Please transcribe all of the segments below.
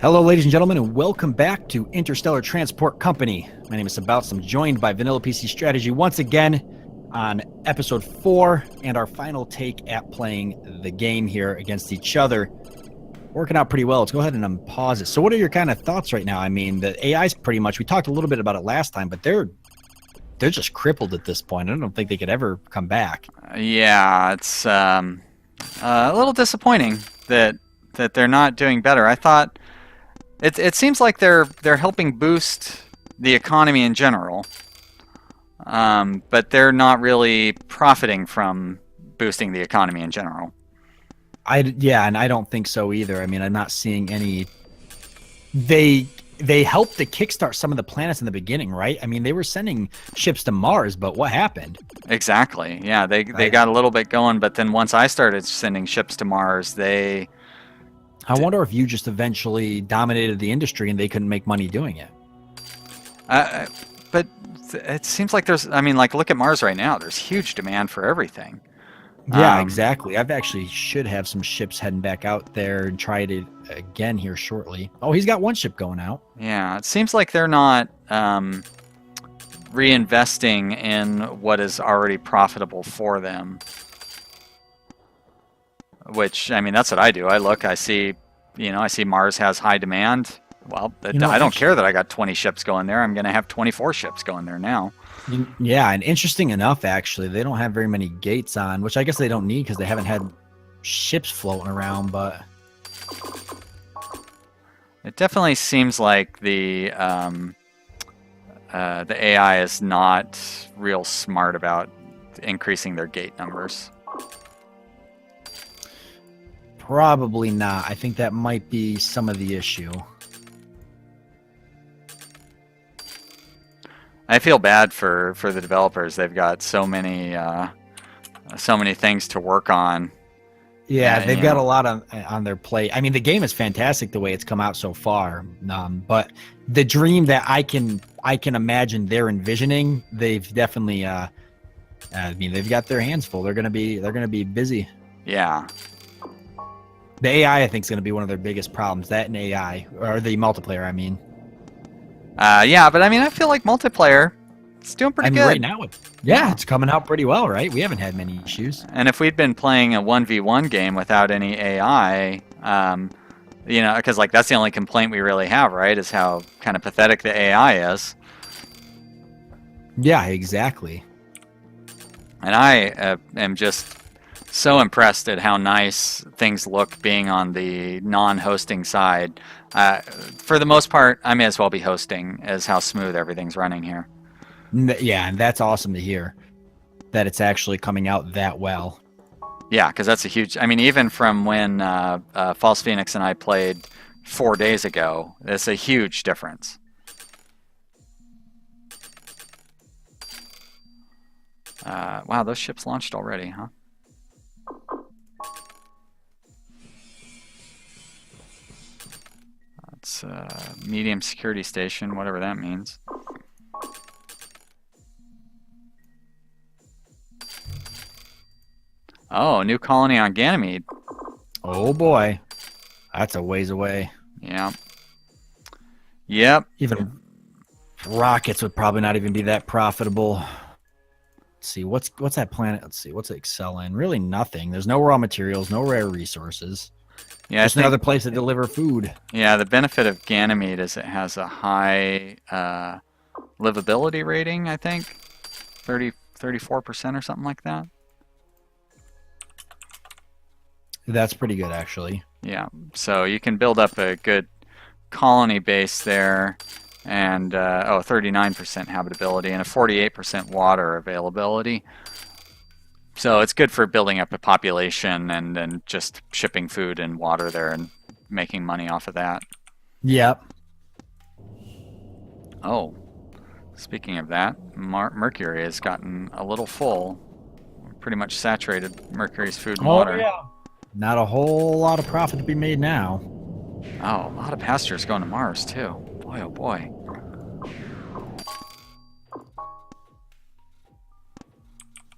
Hello, ladies and gentlemen, and welcome back to Interstellar Transport Company. My name is Sabouts. I'm joined by Vanilla PC Strategy once again on episode 4 and our final take at playing the game here against each other. Working out pretty well. Let's go ahead and unpause it. So what are your kind of thoughts right now? I mean, the AI's pretty much, we talked a little bit about it last time, but they're just crippled at this point. I don't think they could ever come back. Yeah, it's a little disappointing that they're not doing better. I thought it seems like they're helping boost the economy in general, but they're not really profiting from boosting the economy in general. And I don't think so either. I mean, I'm not seeing any. They helped to kickstart some of the planets in the beginning, right? I mean, they were sending ships to Mars, but what happened? Exactly. Yeah, they got a little bit going, but then once I started sending ships to Mars, I wonder if you just eventually dominated the industry and they couldn't make money doing it. But it seems like look at Mars right now. There's huge demand for everything. Yeah, exactly. I've actually should have some ships heading back out there and try it again here shortly. Oh, he's got one ship going out. Yeah, it seems like they're not reinvesting in what is already profitable for them. Which, I mean, that's what I do. I see Mars has high demand. Well, I don't care that I got 20 ships going there. I'm going to have 24 ships going there now. Yeah, and interesting enough, actually, they don't have very many gates on, which I guess they don't need because they haven't had ships floating around, but... It definitely seems like the AI is not real smart about increasing their gate numbers. Probably not. I think that might be some of the issue. I feel bad for the developers. They've got so many things to work on. Yeah, they've got a lot on their plate. I mean, the game is fantastic the way it's come out so far. But the dream that I can imagine they're envisioning, they've definitely. I mean, they've got their hands full. They're gonna be busy. Yeah. The AI, I think, is going to be one of their biggest problems. That and AI, or the multiplayer, I mean. Yeah, but I mean, I feel like multiplayer, it's doing pretty good. Right now, it's coming out pretty well, right? We haven't had many issues. And if we'd been playing a 1v1 game without any AI, because like that's the only complaint we really have, right? Is how kind of pathetic the AI is. Yeah, exactly. And I am just so impressed at how nice things look being on the non-hosting side. For the most part, I may as well be hosting as how smooth everything's running here. Yeah, and that's awesome to hear that it's actually coming out that well. Yeah, because that's a huge... I mean, even from when False Phoenix and I played 4 days ago, it's a huge difference. Wow, those ships launched already, huh? It's medium security station, whatever that means. Oh, new colony on Ganymede. Oh boy, that's a ways away. Yeah. Yep. Even rockets would probably not even be that profitable. Let's see, what's that planet? Let's see, what's it excel in? Really nothing. There's no raw materials, no rare resources. Yeah, it's another place to deliver food. Yeah, the benefit of Ganymede is it has a high livability rating, I think. 34% or something like that. That's pretty good, actually. Yeah, so you can build up a good colony base there, and 39% habitability and a 48% water availability. So it's good for building up a population and then just shipping food and water there and making money off of that. Yep. Oh, speaking of that, Mercury has gotten a little full. Pretty much saturated Mercury's food and water. Yeah. Not a whole lot of profit to be made now. Oh, a lot of passengers going to Mars too. Boy, oh boy.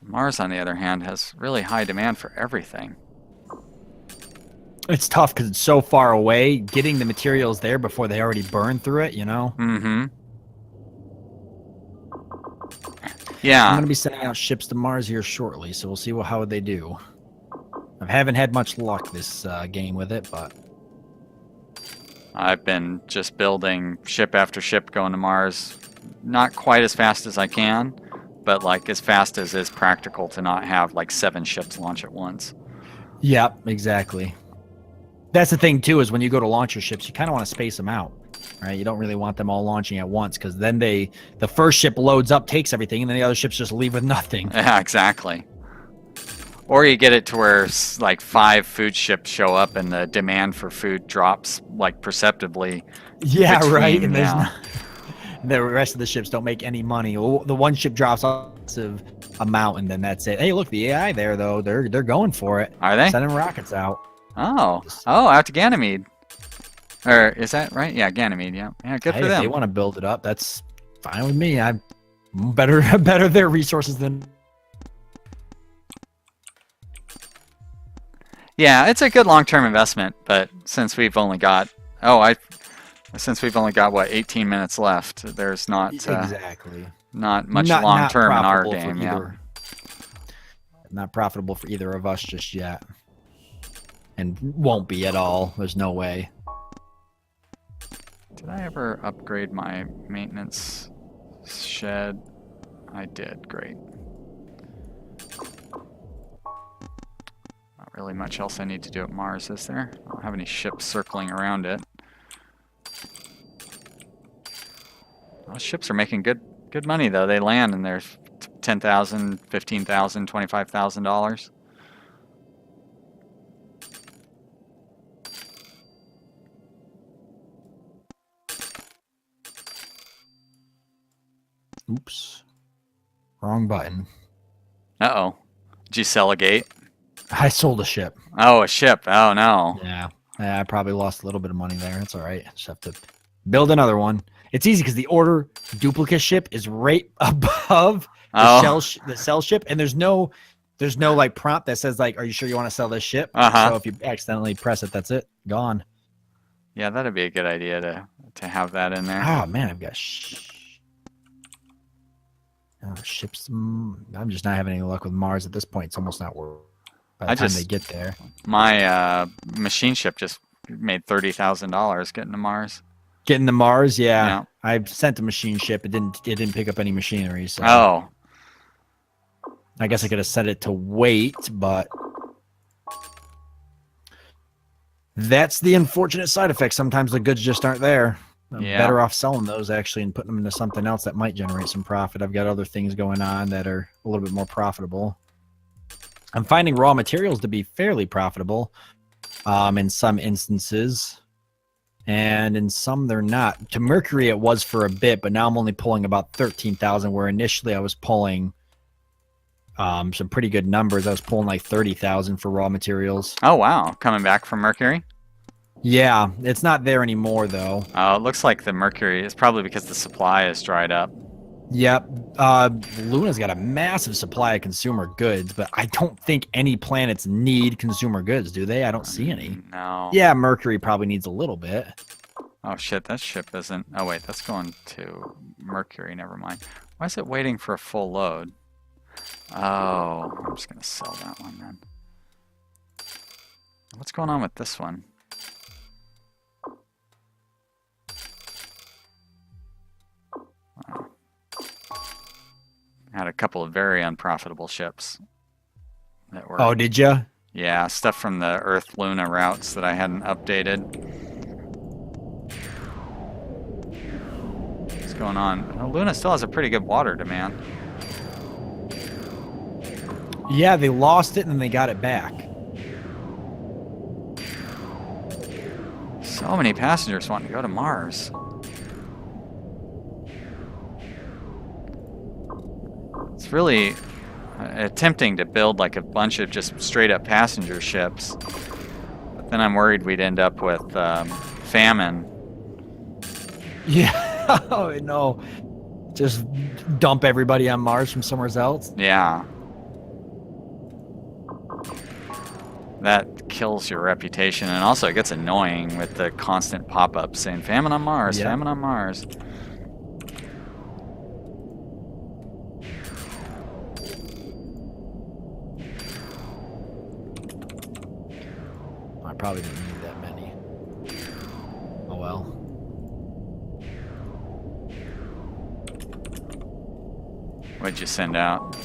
Mars, on the other hand, has really high demand for everything. It's tough because it's so far away. Getting the materials there before they already burn through it, you know? Mm-hmm. Yeah. I'm going to be sending out ships to Mars here shortly, so we'll see how they do. I haven't had much luck this game with it, but... I've been just building ship after ship going to Mars. Not quite as fast as I can, but like as fast as is practical to not have like 7 ships launch at once. Yep, exactly. That's the thing, too, is when you go to launch your ships, you kind of want to space them out, right? You don't really want them all launching at once, because then the first ship loads up, takes everything, and then the other ships just leave with nothing. Yeah, exactly. Or you get it to where like 5 food ships show up and the demand for food drops like perceptibly. Yeah, right. And there's the rest of the ships don't make any money. The one ship drops off of a mountain, then that's it. Hey, look, the AI there though, they're going for it. Are they? Sending rockets out. Oh, out to Ganymede. Or is that right? Yeah, Ganymede. Yeah, good for them. If they want to build it up, that's fine with me. I'm better their resources than. Yeah, it's a good long-term investment, but since we've only got what 18 minutes left, there's not exactly not much long-term in our game. Yeah, not profitable for either of us just yet. And won't be at all. There's no way. Did I ever upgrade my maintenance shed? I did. Great. Not really much else I need to do at Mars, is there? I don't have any ships circling around it. Well, ships are making good money though. They land and they're $10,000, $15,000, $25,000. Oops. Wrong button. Uh-oh. Did you sell a gate? I sold a ship. Oh, a ship. Oh, no. Yeah. I probably lost a little bit of money there. It's all right. Just have to build another one. It's easy because the order duplicate ship is right above the sell ship, and there's no like prompt that says like, "Are you sure you want to sell this ship?" So if you accidentally press it, that's it. Gone. Yeah, that'd be a good idea to have that in there. Oh man, I've got ships. I'm just not having any luck with Mars at this point. It's almost not worth. By the time they get there, my machine ship just made $30,000 getting to Mars. Getting to Mars, yeah. I sent a machine ship. It didn't pick up any machinery. So oh. I guess I could have set it to wait, but that's the unfortunate side effect. Sometimes the goods just aren't there. I'm better off selling those actually and putting them into something else that might generate some profit. I've got other things going on that are a little bit more profitable. I'm finding raw materials to be fairly profitable in some instances, and in some they're not. To Mercury it was for a bit, but now I'm only pulling about 13,000, where initially I was pulling some pretty good numbers. I was pulling like 30,000 for raw materials. Oh, wow. Coming back from Mercury? Yeah, it's not there anymore, though. Oh, it looks like the Mercury is probably because the supply is dried up. Yep. Luna's got a massive supply of consumer goods, but I don't think any planets need consumer goods, do they? I don't see any. No. Yeah, Mercury probably needs a little bit. Oh, shit, that ship isn't... Oh, wait, that's going to Mercury. Never mind. Why is it waiting for a full load? Oh, I'm just going to sell that one then. What's going on with this one? Had a couple of very unprofitable ships that were... Oh, did you? Yeah, stuff from the Earth-Luna routes that I hadn't updated. What's going on? Well, Luna still has a pretty good water demand. Yeah, they lost it and then they got it back. So many passengers wanting to go to Mars. It's really tempting to build like a bunch of just straight up passenger ships, but then I'm worried we'd end up with famine. Yeah, oh no, just dump everybody on Mars from somewhere else. Yeah. That kills your reputation, and also it gets annoying with the constant pop-ups saying famine on Mars, Yep. famine on Mars. I probably didn't need that many. Oh well. What'd you send out?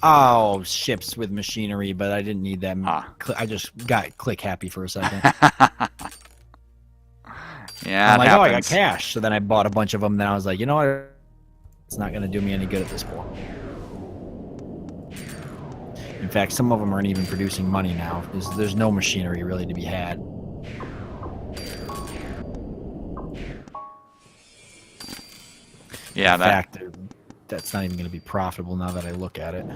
Oh, ships with machinery, but I didn't need them. Ah. I just got click happy for a second. Yeah, I'm like, it oh, I got happens. cash. So then I bought a bunch of them. Then I was like, you know what? It's not going to do me any good at this point. In fact, some of them aren't even producing money now. There's no machinery really to be had. Yeah, In that fact, that's not even going to be profitable now that I look at it.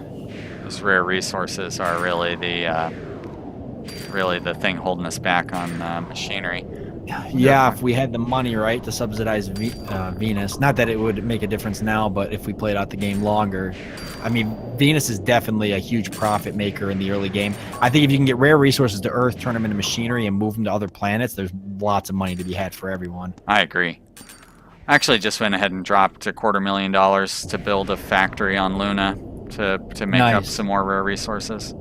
those rare resources are really the thing holding us back on machinery. Yeah, if we had the money, right, to subsidize Venus. Not that it would make a difference now, but if we played out the game longer. I mean, Venus is definitely a huge profit maker in the early game. I think if you can get rare resources to Earth, turn them into machinery, and move them to other planets, there's lots of money to be had for everyone. I agree. I actually just went ahead and dropped $250,000 to build a factory on Luna to make up Nice. some more rare resources.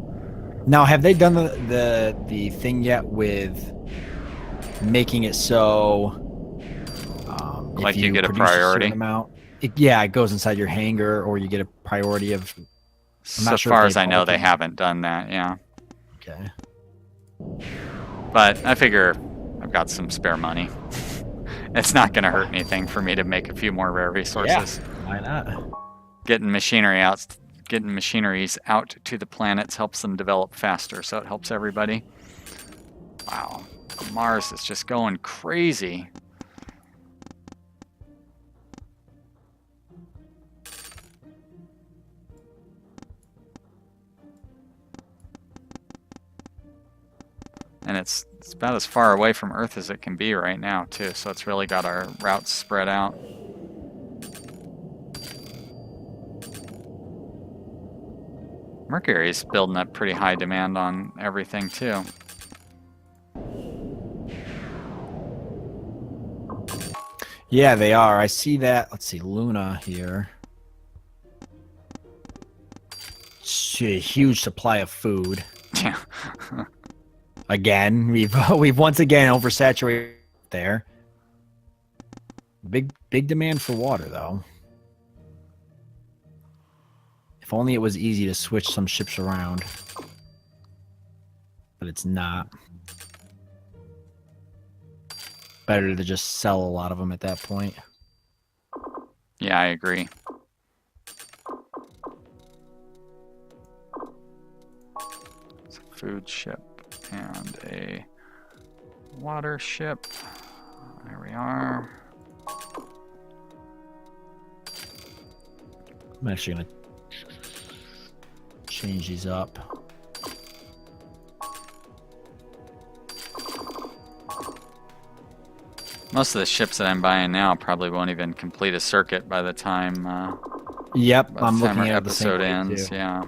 Now, have they done the thing yet with making it so Like if you get a produce priority? certain amount, it goes inside your hangar, or you get a priority of. I'm So not sure far if as I they've know, they altered- haven't done that, yeah. Okay. But I figure I've got some spare money. It's not going to hurt anything for me to make a few more rare resources. Yeah. Why not? Getting machineries out to the planets helps them develop faster, so it helps everybody. Wow, Mars is just going crazy. And it's about as far away from Earth as it can be right now, too, so it's really got our routes spread out. Mercury's building up pretty high demand on everything, too. Yeah, they are. I see that. Let's see, Luna here. It's a huge supply of food. Yeah. Again, we've once again oversaturated there. Big demand for water, though. If only it was easy to switch some ships around. But it's not. Better to just sell a lot of them at that point. Yeah, I agree. It's a food ship and a water ship. There we are. I'm actually going to change these up. Most of the ships that I'm buying now probably won't even complete a circuit by the time, Yep, by the I'm time looking our at it the same episode way, ends. too. Yeah.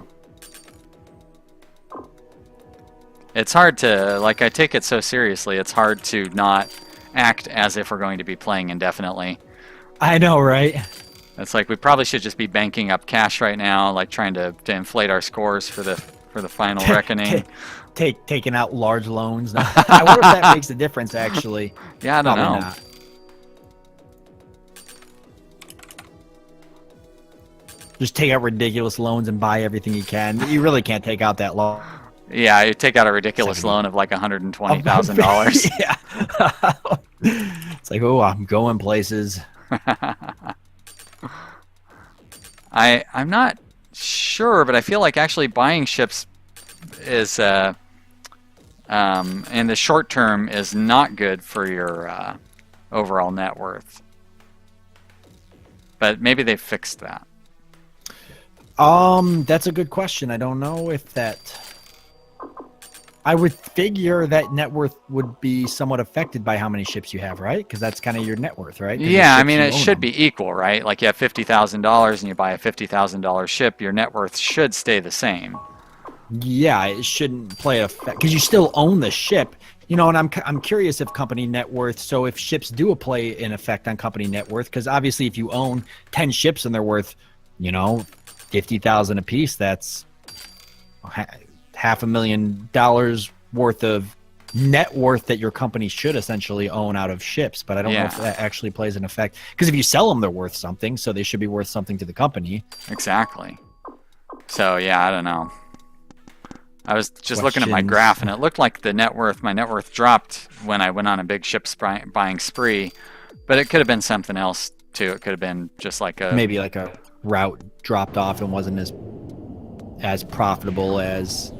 It's hard to, like, I take it so seriously, it's hard to not act as if we're going to be playing indefinitely. I know, right? It's like we probably should just be banking up cash right now, like trying to inflate our scores for the final reckoning. Taking out large loans. I wonder if that makes a difference, actually. Yeah, I don't Probably know. not. Just take out ridiculous loans and buy everything you can. You really can't take out that loan. Yeah, you take out a ridiculous 70. loan of like $120,000. Yeah. It's like, oh, I'm going places. I'm not sure, but I feel like actually buying ships is in the short term is not good for your overall net worth. But maybe they fixed that. That's a good question. I don't know if that. I would figure that net worth would be somewhat affected by how many ships you have, right? Because that's kind of your net worth, right? 'Cause Yeah, the I ships mean you it own should them. be equal, right? Like you have $50,000 and you buy a $50,000 ship, your net worth should stay the same. yeah, it shouldn't play a effect because you still own the ship. You know, and I'm curious if company net worth. So if ships do play an effect on company net worth, because obviously if you own 10 ships and they're worth, you know, 50,000 a piece, that's $500,000 worth of net worth that your company should essentially own out of ships. But I don't know if that actually plays an effect, because if you sell them, they're worth something, so they should be worth something to the company. Exactly. So yeah, I don't know. I was just looking at my graph, and it looked like my net worth dropped when I went on a big ship buying spree, but it could have been something else too. It could have been just like maybe like a route dropped off and wasn't as profitable as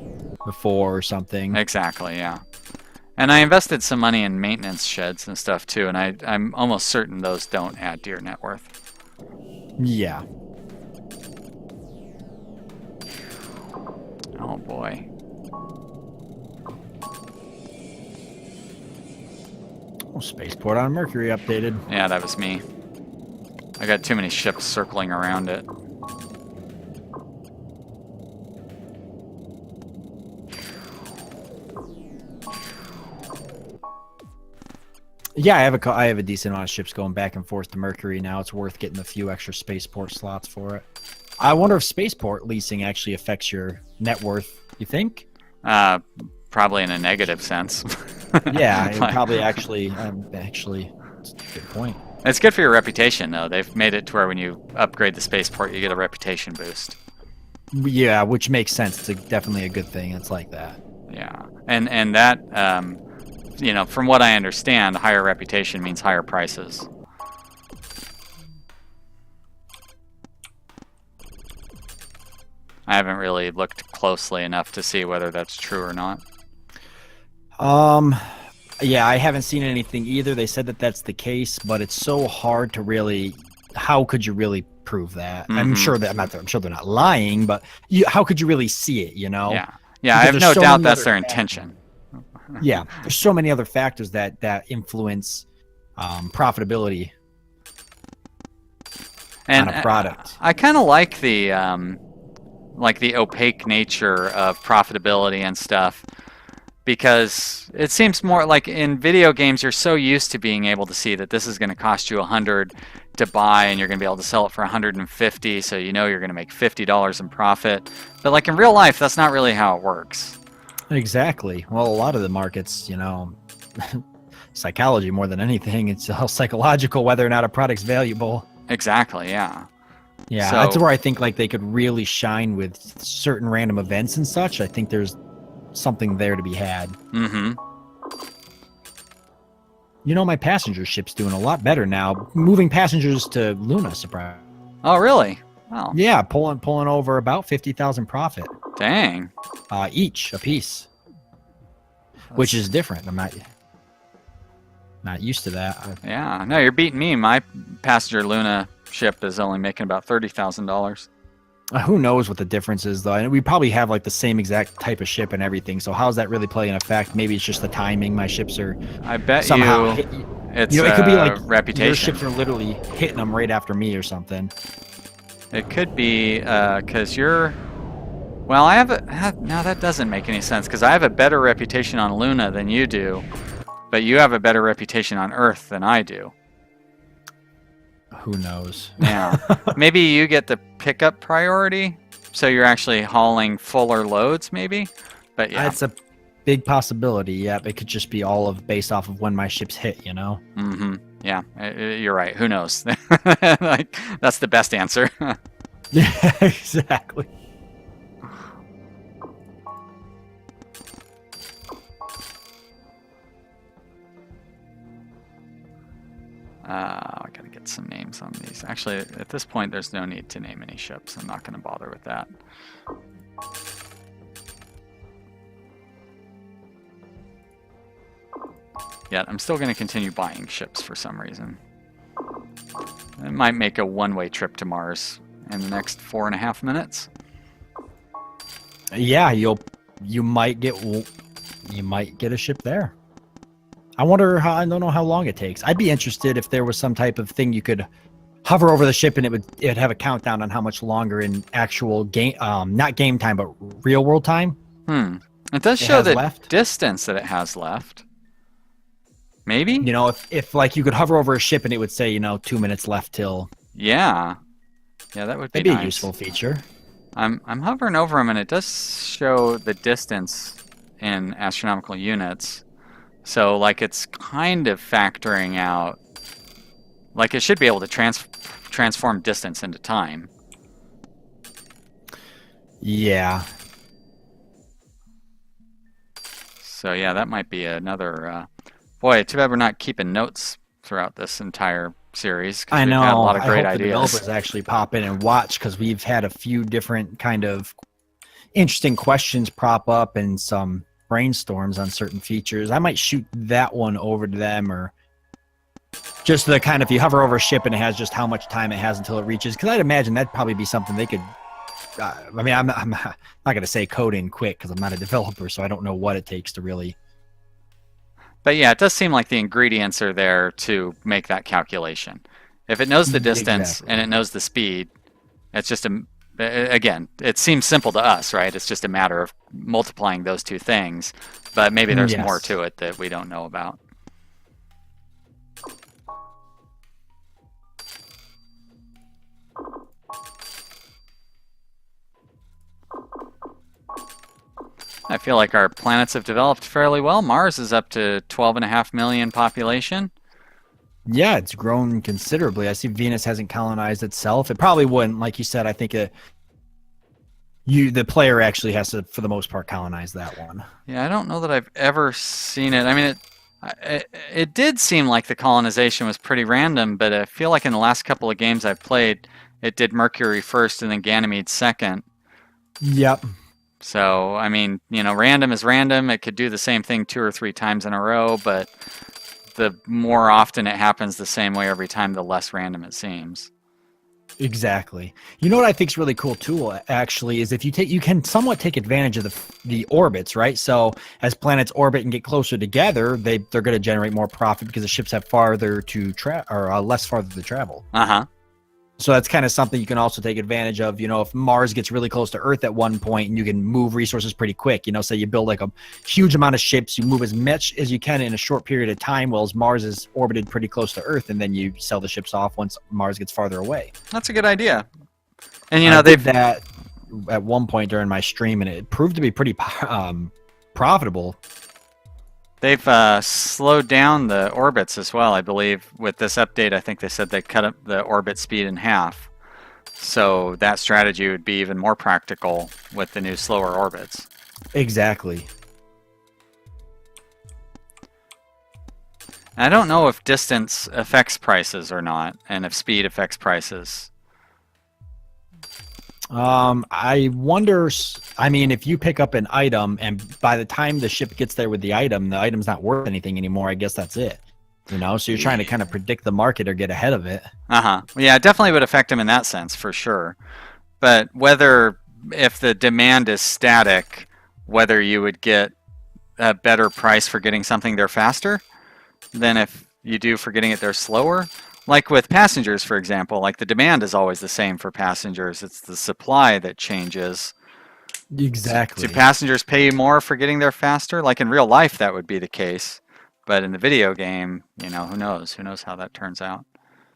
before or something. Exactly, yeah. And I invested some money in maintenance sheds and stuff too, and I'm almost certain those don't add to your net worth. Yeah. Oh boy. Oh, spaceport on Mercury updated. Yeah, that was me. I got too many ships circling around it. Yeah, I have a decent amount of ships going back and forth to Mercury now. It's worth getting a few extra spaceport slots for it. I wonder if spaceport leasing actually affects your net worth. You think? Probably in a negative sense. Yeah, it probably actually, that's a good point. It's good for your reputation, though. They've made it to where when you upgrade the spaceport, you get a reputation boost. Yeah, which makes sense. It's definitely a good thing. It's like that. Yeah, and that, you know, from what I understand, higher reputation means higher prices. I haven't really looked closely enough to see whether that's true or not. Yeah, I haven't seen anything either. They said that that's the case, but it's so hard to really. How could you really prove that? Mm-hmm. I'm sure they're not lying, but how could you really see it? You know? Yeah, yeah. Because I have no doubt that's their intention. Yeah, there's so many other factors that influence profitability on a product. I kind of like the opaque nature of profitability and stuff, because it seems more like in video games you're so used to being able to see that this is going to cost you $100 to buy and you're going to be able to sell it for $150, so you know you're going to make $50 in profit. But like in real life, that's not really how it works. Exactly. Well, a lot of the markets, you know, psychology more than anything, it's all psychological whether or not a product's valuable. Exactly, yeah. Yeah, so that's where I think like they could really shine with certain random events and such. I think there's something there to be had. Mm-hmm. You know, my passenger ship's doing a lot better now. Moving passengers to Luna, surprise. Oh, really? Wow. Yeah, pulling over about 50,000 profit. Dang. Each a piece, which is different. I'm not used to that. Yeah, no, you're beating me. My passenger Luna ship is only making about $30,000. Who knows what the difference is, though? And we probably have like the same exact type of ship and everything. So how's that really play an effect? Maybe it's just the timing. My ships are. I bet somehow it's it could be like reputation. Your ships are literally hitting them right after me or something. It could be because you're. Well, no, that doesn't make any sense, because I have a better reputation on Luna than you do, but you have a better reputation on Earth than I do. Who knows? Yeah. Maybe you get the pickup priority, so you're actually hauling fuller loads, maybe? But yeah. That's a big possibility, yeah. It could just be based off of when my ships hit, you know? Mm-hmm. Yeah, you're right. Who knows? Like, that's the best answer. Yeah, exactly. I gotta get some names on these. Actually, at this point, there's no need to name any ships. I'm not gonna bother with that. Yet, I'm still gonna continue buying ships for some reason. It might make a one-way trip to Mars in the next 4.5 minutes. Yeah, you might get a ship there. I don't know how long it takes. I'd be interested if there was some type of thing you could hover over the ship and it'd have a countdown on how much longer in actual game, not game time, but real world time. It does show the distance that it has left. Maybe? You know, if like you could hover over a ship and it would say, 2 minutes left till. Yeah. Yeah, that would be That'd be nice. a useful feature. I'm hovering over them, and it does show the distance in astronomical units. So, like, it's kind of factoring out. Like, it should be able to transform distance into time. Yeah. So, yeah, that might be another... boy, too bad we're not keeping notes throughout this entire series. I know. We've had a lot of great I hope ideas. The developers actually pop in and watch, because we've had a few different kind of interesting questions prop up and some brainstorms on certain features. I might shoot that one over to them, or just the kind of, if you hover over a ship and it has just how much time it has until it reaches, because I'd imagine that'd probably be something they could I mean, I'm not going to say code in quick because I'm not a developer, so I don't know what it takes to really. But yeah, it does seem like the ingredients are there to make that calculation. If it knows the distance and it knows the speed, it's just again, it seems simple to us, right? It's just a matter of multiplying those two things, but maybe there's more to it that we don't know about. I feel like our planets have developed fairly well. Mars is up to 12.5 million population. Yeah, it's grown considerably. I see Venus hasn't colonized itself. It probably wouldn't. Like you said, I think the player actually has to, for the most part, colonize that one. Yeah, I don't know that I've ever seen it. I mean, it did seem like the colonization was pretty random, but I feel like in the last couple of games I've played, it did Mercury first and then Ganymede second. Yep. So, I mean, random is random. It could do the same thing 2 or 3 times in a row, but the more often it happens the same way every time, the less random it seems. Exactly. You know what I think is really cool too, actually, is if you can somewhat take advantage of the orbits, right? So as planets orbit and get closer together, they're going to generate more profit because the ships have farther to less farther to travel. So that's kind of something you can also take advantage of. If Mars gets really close to Earth at one point, and you can move resources pretty quick. Say you build like a huge amount of ships, you move as much as you can in a short period of time, while Mars is orbited pretty close to Earth, and then you sell the ships off once Mars gets farther away. That's a good idea. And they did that at one point during my stream, and it proved to be pretty profitable. They've slowed down the orbits as well, I believe. With this update, I think they said they cut up the orbit speed in half. So that strategy would be even more practical with the new slower orbits. Exactly. I don't know if distance affects prices or not, and if speed affects prices. I wonder, I mean, if you pick up an item and by the time the ship gets there with the item's not worth anything anymore, I guess that's it. So you're trying to kind of predict the market or get ahead of it. Yeah, it definitely would affect them in that sense, for sure. But if the demand is static, whether you would get a better price for getting something there faster than if you do for getting it there slower. Like with passengers, for example, like the demand is always the same for passengers. It's the supply that changes. Exactly. Do passengers pay more for getting there faster? Like in real life, that would be the case. But in the video game, who knows? Who knows how that turns out?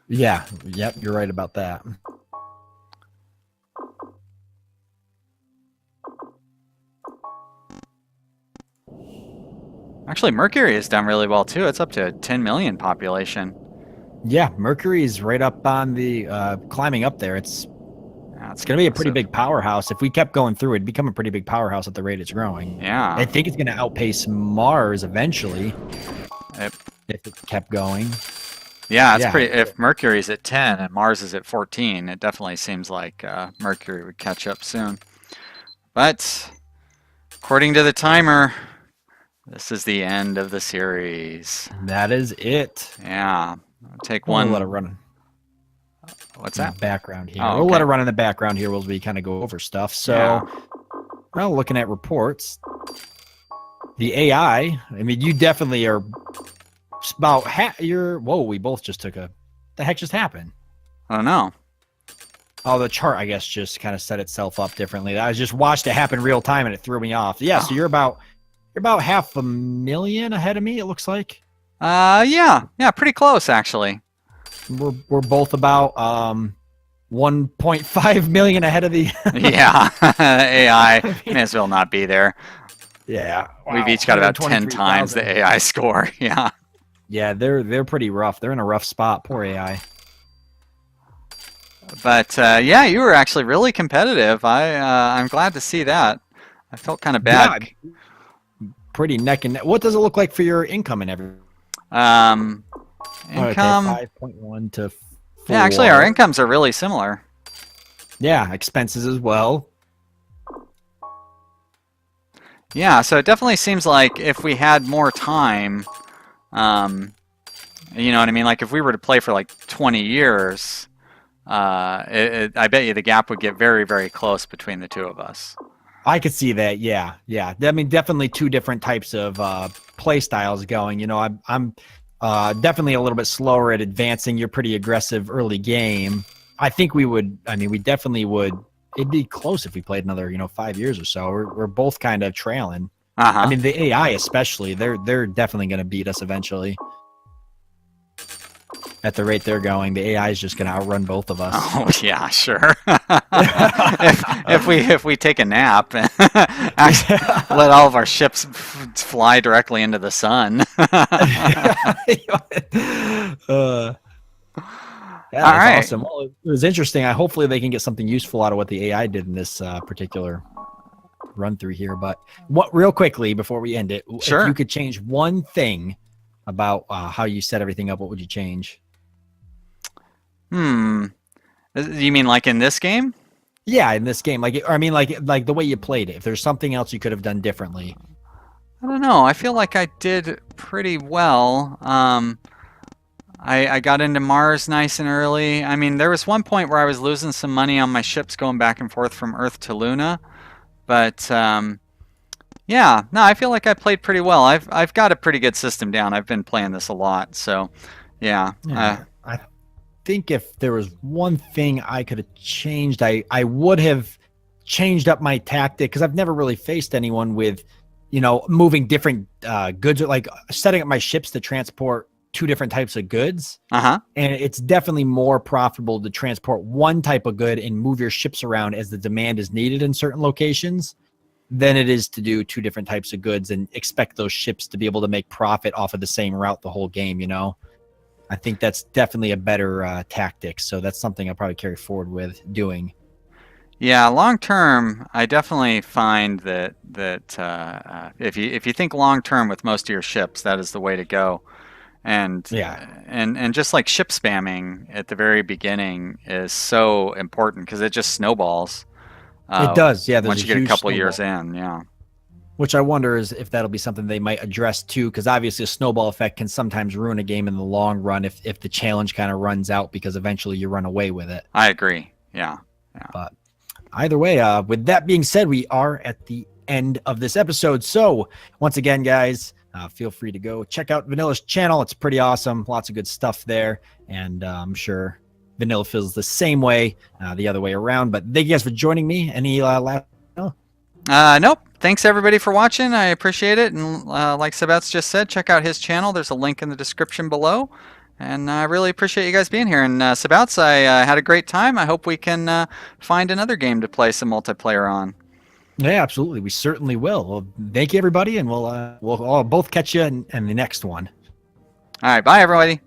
Yeah. Yep. You're right about that. Actually, Mercury has done really well, too. It's up to 10 million population. Yeah, Mercury's right up on the climbing up there. It's going to be a pretty big powerhouse. If we kept going through, it'd become a pretty big powerhouse at the rate it's growing. Yeah. I think it's going to outpace Mars eventually if it kept going. Yeah, it's pretty. If Mercury's at 10 and Mars is at 14, it definitely seems like Mercury would catch up soon. But according to the timer, this is the end of the series. That is it. Yeah. Take one. We'll let it run. What's that? Background here. Oh, We'll let it run in the background here while we kind of go over stuff. So, well, looking at reports, the AI. I mean, you definitely are about whoa! We both just took the heck just happened? I don't know. Oh, the chart, I guess, just kind of set itself up differently. I just watched it happen real time, and it threw me off. Yeah, so you're about 500,000 ahead of me. It looks like. Yeah, pretty close actually. We're both about 1.5 million ahead of the. Yeah, AI may as well not be there. Yeah, wow. We've each got about 10 times the AI score. Yeah. Yeah, they're pretty rough. They're in a rough spot. Poor AI. But yeah, you were actually really competitive. I'm glad to see that. I felt kind of bad. Yeah, pretty neck and neck. What does it look like for your income and everything? Income. Okay, 5.1 to 4. Yeah, actually, our incomes are really similar. Yeah, expenses as well. Yeah, so it definitely seems like if we had more time, you know what I mean? Like if we were to play for like 20 years, I bet you the gap would get very, very close between the two of us. I could see that. Yeah. I mean, definitely two different types of play styles going. You know, I'm definitely a little bit slower at advancing. You're pretty aggressive early game. I think we would. I mean, we definitely would. It'd be close if we played another, 5 years or so. We're both kind of trailing. I mean, the AI especially, they're definitely going to beat us eventually. At the rate they're going, the AI is just going to outrun both of us. Oh yeah, sure. if we take a nap, actually, let all of our ships fly directly into the sun. Yeah, that's awesome. Well, it was interesting. Hopefully they can get something useful out of what the AI did in this particular run through here. But real quickly before we end it, sure. If you could change one thing about how you set everything up, what would you change? You mean like in this game? Yeah, in this game. Like the way you played it. If there's something else you could have done differently. I don't know. I feel like I did pretty well. I got into Mars nice and early. I mean, there was one point where I was losing some money on my ships going back and forth from Earth to Luna. But yeah, no, I feel like I played pretty well. I've got a pretty good system down. I've been playing this a lot. So yeah. I think if there was one thing I could have changed, I would have changed up my tactic, because I've never really faced anyone with, moving different goods, or like setting up my ships to transport two different types of goods. And it's definitely more profitable to transport one type of good and move your ships around as the demand is needed in certain locations than it is to do two different types of goods and expect those ships to be able to make profit off of the same route the whole game. I think that's definitely a better tactic. So that's something I'll probably carry forward with doing. Yeah, long term, I definitely find that if you think long term with most of your ships, that is the way to go. And and just like ship spamming at the very beginning is so important, because it just snowballs. It does, yeah. Once you get a couple years in, yeah. Which I wonder is if that'll be something they might address too, because obviously a snowball effect can sometimes ruin a game in the long run if the challenge kind of runs out, because eventually you run away with it. I agree. Yeah. But either way, with that being said, we are at the end of this episode. So once again, guys, feel free to go check out Vanilla's channel. It's pretty awesome. Lots of good stuff there. And I'm sure Vanilla feels the same way, the other way around. But thank you guys for joining me. Any last? Nope. Thanks everybody for watching. I appreciate it. And like Sabouts just said, check out his channel. There's a link in the description below. And I really appreciate you guys being here. And Sabouts, I had a great time. I hope we can find another game to play some multiplayer on. Yeah, absolutely. We certainly will. Well, thank you, everybody, and we'll all both catch you in the next one. All right. Bye, everybody.